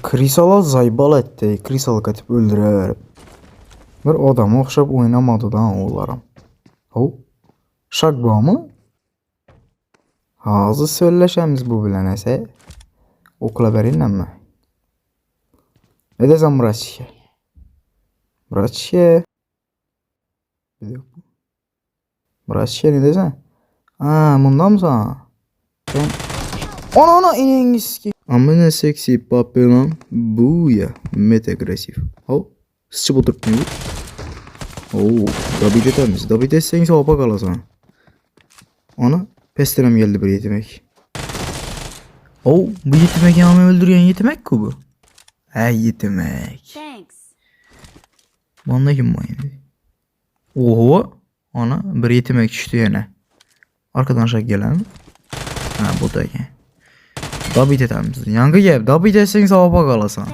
Krisala zaybal etdi. Krisal katib öldürər. Bir adama oxşab oynamadı da onlarım. Şak bu mı? Hazır söyləşəmiz bu bilənəsə. Okula verilənmə. Ne desem Bratçiye? Bratçiye. Bratçiye ne desen? Bundan mısın? Ben... Ana engiski. Ama ne seksi papelon. Bu ya. Met agresif. Sıçıp oturup ne bu? Dabide temiz. Dabide sen soğupa kalasın. Ana. Pesterem geldi bir yetimek. Bu yetimek yağımı öldürüyen yetimek ki bu. Yetimek. Bana kim maydı? Oho. Ana bir yetimek düştü yine. Arkadan aşağı gelen mi? Bu da ki. Dabide temiz. Yankı gel. Dabide sen soğupa kalasın.